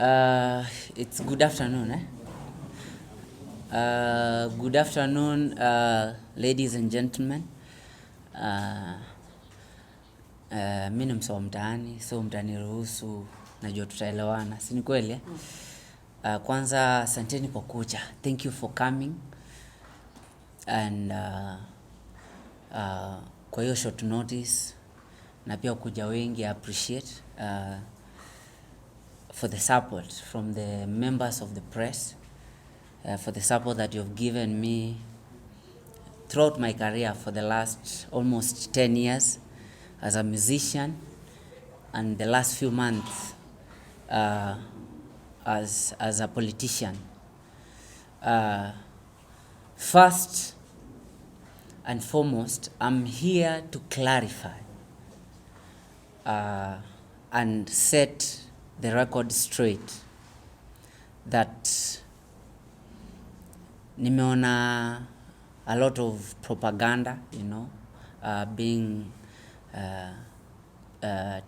It's good afternoon. Good afternoon, ladies and gentlemen. Mimi ni msao mtaani, so mtaniruhusu, najua tutaelewana, si ni kweli? Kwanza asanteni kwa kuja. Thank you for coming. And kwa hiyo short notice na pia kuja wengi, I appreciate for the support from the members of the press, for the support that you've given me throughout my career for the last almost 10 years as a musician, and the last few months as a politician. First and foremost, I'm here to clarify and set the record straight that nimeona a lot of propaganda, being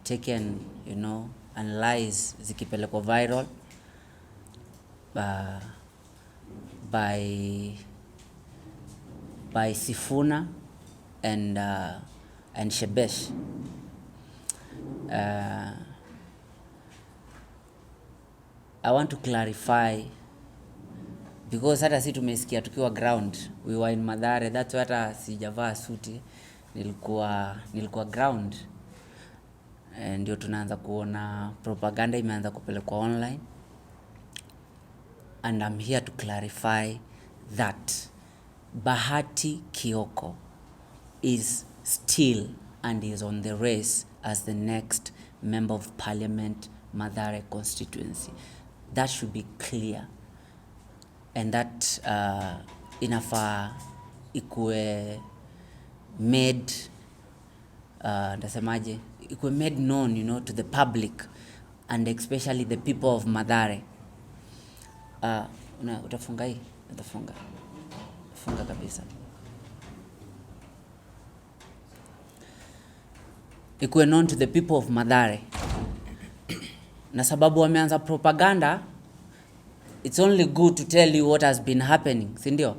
taken, and lies zikipelekwa viral by Sifuna and Shebesh. I want to clarify because hata si tumesikia tukiwa ground, we were in Mathare, that's why hata sijavaa suti, nilikuwa ground. Ndio tunaanza kuona propaganda imeanza kupelekwa online, and I'm here to clarify that Bahati Kioko is still and is on the race as the next member of parliament, Mathare constituency. That should be clear, and that inafaa ikue made ndasemaje, ikue made known, to the public and especially the people of Mathare. Utafunga hii? Funga kabisa. Ikue known to the people of Mathare. Na sababu wameanza propaganda, it's only good to tell you what has been happening, si ndio?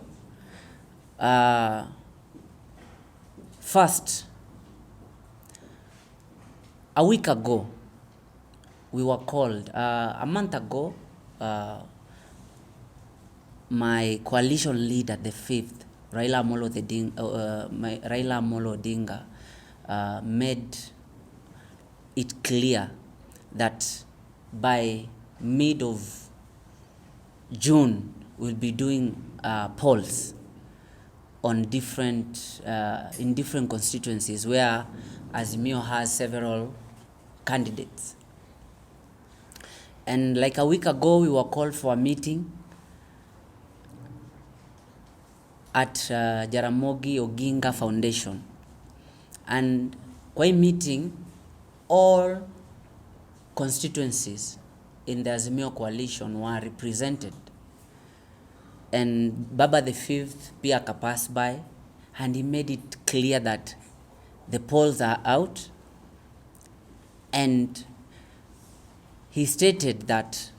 First, a week ago, we were called, a month ago, my coalition leader, the fifth, Rachael Odinga, made it clear that by mid of June we'll be doing polls on in different constituencies where Azimio has several candidates. And like a week ago, we were called for a meeting at Jaramogi Oginga Foundation. And kwa hii meeting, all constituencies in the Azimio coalition were represented. And Baba the Fifth pia akapass by, and he made it clear that the polls are out, and he stated that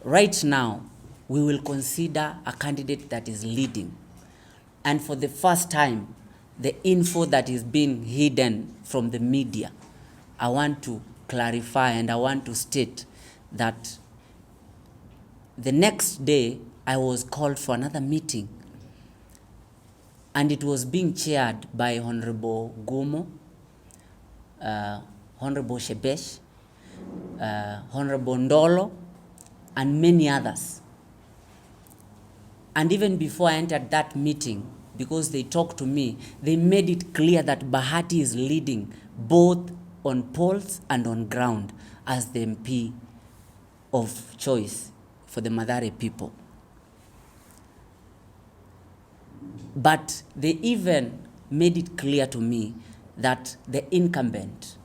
right now we will consider a candidate that is leading. And for the first time, the info that is being hidden from the media, I want to clarify and I want to state that the next day I was called for another meeting, and it was being chaired by Honorable Gumo, Honorable Shebesh, Honorable Ndolo, and many others. And even before I entered that meeting, because they talked to me, they made it clear that Bahati is leading both on polls and on ground as the MP of choice for the Mathare people. But they even made it clear to me that the incumbent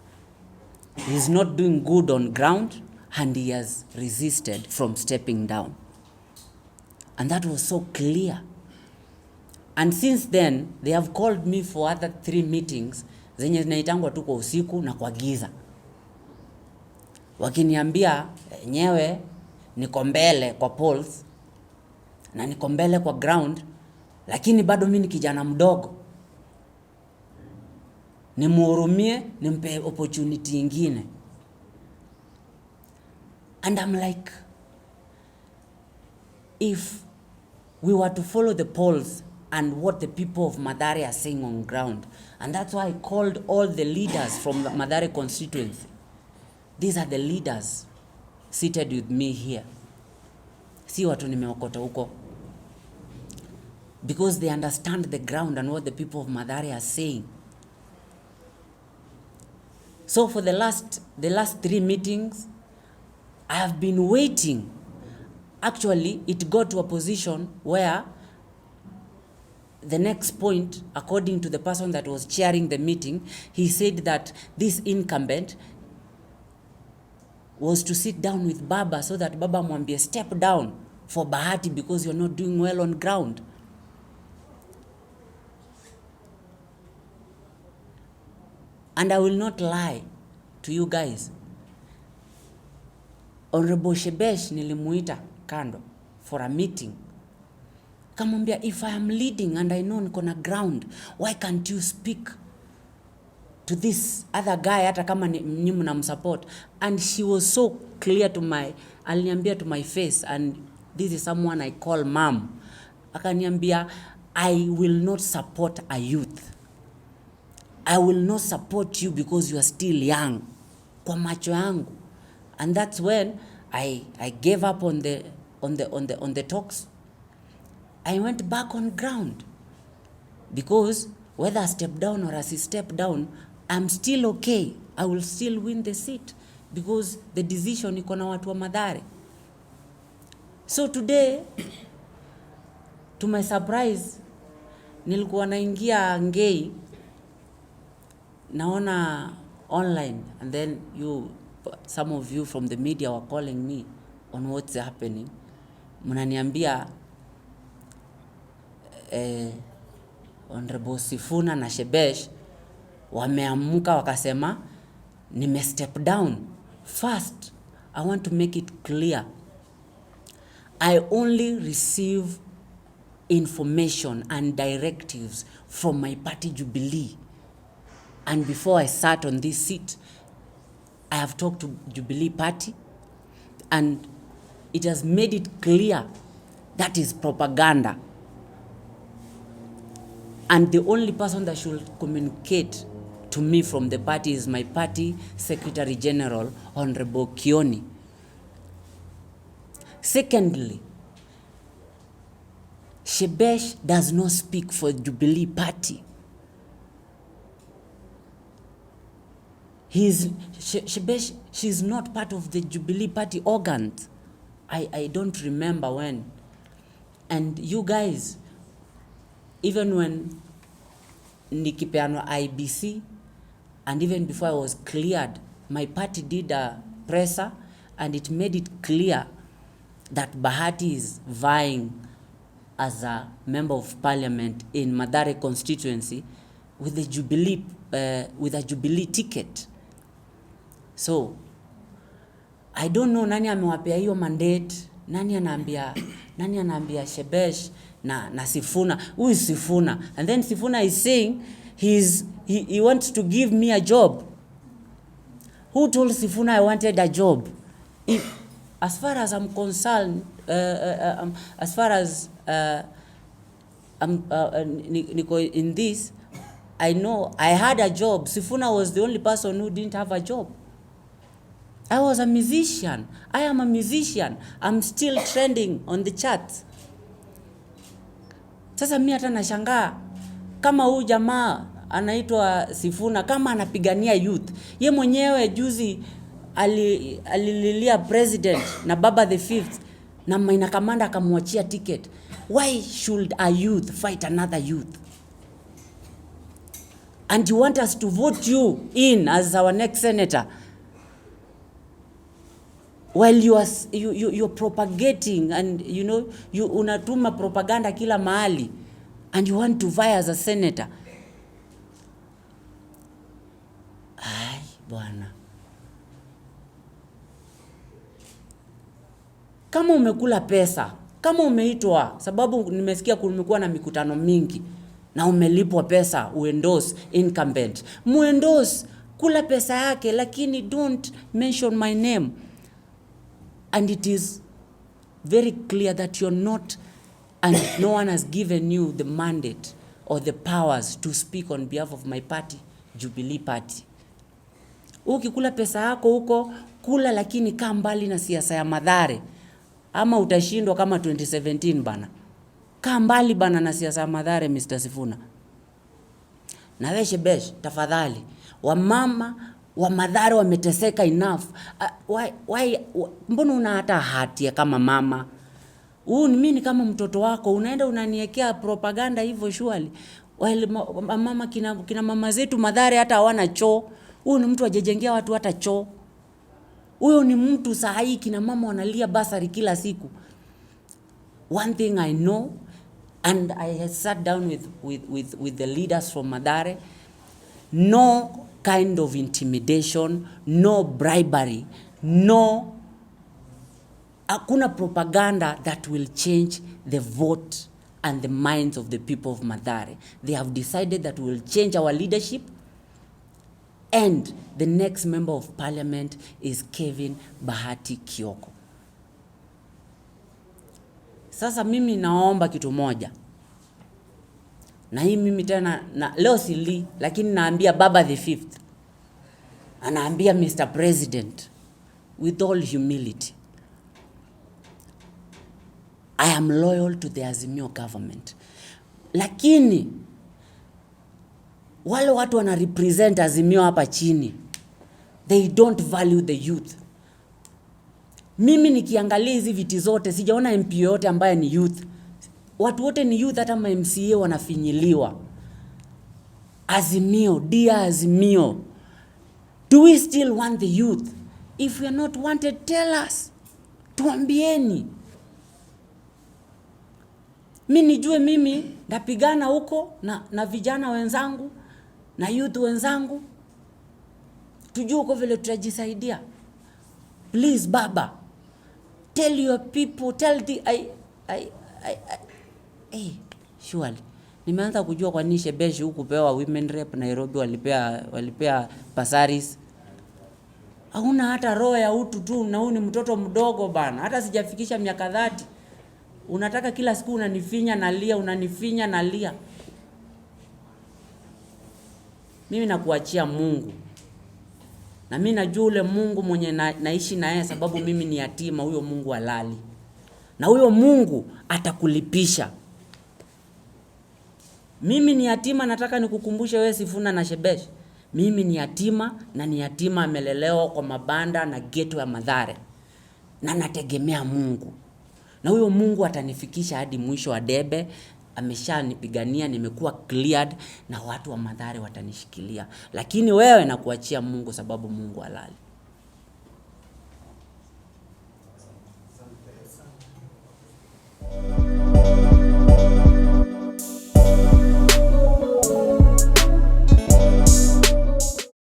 is not doing good on ground, and he has resisted from stepping down. And that was so clear. And since then, they have called me for other 3 meetings zenye zinaitangwa tu kwa usiku na kwa giza. wakiniambia nyewe niko mbele kwa polls na niko mbele kwa ground, lakini bado mimi ni kijana mdogo, nimuhurumie, nimpe opportunity nyingine. And I'm like, if we were to follow the polls and what the people of Mathare are saying on ground, and that's why I called all the leaders from the Mathare constituency. These are the leaders seated with me here. Si watu nimeokota huko. Because they understand the ground and what the people of Mathare are saying. So for the last 3 meetings, I have been waiting. Actually, it got to a position where the next point, according to the person that was chairing the meeting, he said that this incumbent was to sit down with Baba so that Baba mwambie step down for Bahati because you're not doing well on ground. And I will not lie to you guys. Honorable Shebesh nilimuita kando for a meeting. Kamwambia, if I am leading and I know niko na ground, why can't you speak to this other guy hata kama nyinyi mnamsupport? And she was so clear to aliniambia to my face, and this is someone I call mom. Akaniambia, I will not support a youth. I will not support you because you are still young. Kwa macho yangu. And that's when I gave up on the talks. I went back on ground. Because whether I step down or as I step down, I'm still okay. I will still win the seat. Because the decision iko na watu wa Mathare. So today, to my surprise, nilikuwa naingia Ngei, naona online, and then some of you from the media were calling me on what's happening. Mnaniambia Honorable Sifuna na Shebesh wameamuka wakasema nime step down. First, I want to make it clear. I only receive information and directives from my party Jubilee. And before I sat on this seat, I have talked to Jubilee Party, and it has made it clear that is propaganda. And the only person that should communicate to me from the party is my party Secretary General, Honorable Kioni. Secondly, Shebesh does not speak for Jubilee Party. Shebesh, she's not part of the Jubilee Party organs. I don't remember when. And you guys, even when nikipeano IBC, and even before I was cleared, my party did a presser, and it made it clear that Bahati is vying as a member of parliament in Mathare constituency with the Jubilee, with a Jubilee ticket. So, I don't know nani amewapea hiyo mandate, nani anaambia Shebesh na Sifuna. Who is Sifuna? And then Sifuna is saying he wants to give me a job. Who told Sifuna I wanted a job? As far as I'm concerned, as far as Niko in this, I know I had a job. Sifuna was the only person who didn't have a job. I was a musician. I am a musician. I'm still trending on the charts. Sasa mimi hata nashangaa kama huyu jamaa anaitwa Sifuna kama anapigania youth. Ye mwenyewe juzi alililia president na Baba the Fifth na Maina Kamanda akamwachia ticket. Why should a youth fight another youth? And you want us to vote you in as our next senator? While you're propagating and you unatuma propaganda kila mahali, and you want to vie as a senator. Ay, bwana. Kama umekula pesa, kama umeitwa, sababu nimesikia kumekuwa na mikutano mingi, na umelipwa pesa uendorse Incompetent, muendorse, kula pesa yake, lakini don't mention my name. And it is very clear that you're not, and no one has given you the mandate or the powers to speak on behalf of my party, Jubilee Party. Ukikula pesa yako huko, kula, lakini kaa mbali na siasa ya Mathare, ama utashindwa kama 2017 bana. Kaa mbali bana na siasa ya Mathare, Mr. Sifuna. Na wewe Shebesh, tafadhali, wamama wa Mathare wameteseka enough. Why mbona una hata hatia kama mama? Mimi kama mtoto wako unaenda unaniekea propaganda hivyo surely. Mama kina mama zetu Mathare hata hawana choo. Huyu ni mtu ajejengea watu hata choo. Huyo ni mtu saa hii kina mama wanalia basari kila siku. One thing I know, and I have sat down with the leaders from Mathare, no kind of intimidation, no bribery, no, hakuna propaganda that will change the vote and the minds of the people of Mathare. They have decided that we will change our leadership, and the next member of parliament is Kevin Bahati Kioko. Sasa mimi naomba kitu moja. Na hii mimi tena leo sili, lakini naambia Baba the Fifth. Anaambia Mr. President with all humility, I am loyal to the Azimio government. Lakini wale watu wana represent Azimio hapa chini, they don't value the youth. Mimi nikiangalia hizi viti zote sijaona MP yote ambaye ni youth. Watu wote ni youth, hata ma MCA wanafinyiliwa. Azimio, dear Azimio, do we still want the youth? If we are not wanted, tell us. Tuambieni. Mimi nijue mimi napigana huko na vijana wenzangu na youth wenzangu. Tujue uko vile tutajisaidia. Please Baba, tell your people, tell the surely. Nimeanza kujua kwa nini Shebesh huku pewa women rep Nairobi walipea pasaris. Hauna hata roho ya utu tu, na huyu ni mtoto mdogo bana. Hata sijafikisha miaka 30. Unataka kila siku unanifinya nalia, unanifinya nalia. Mimi nakuachia Mungu. Na mimi najua ule Mungu mwenye naishi na yeye, sababu mimi ni yatima, huyo Mungu halali. Na huyo Mungu atakulipisha. Mimi ni yatima, nataka nikukumbushe wewe Sifuna na Shebesh. Mimi ni yatima, na ni yatima amelelewa kwa mabanda na ghetto ya Mathare. Na nategemea Mungu. Na huyo Mungu atanifikisha hadi mwisho wa debe. Ameshanipigania, nimekuwa cleared, na watu wa Mathare watanishikilia. Lakini wewe nakuachia Mungu, sababu Mungu halali.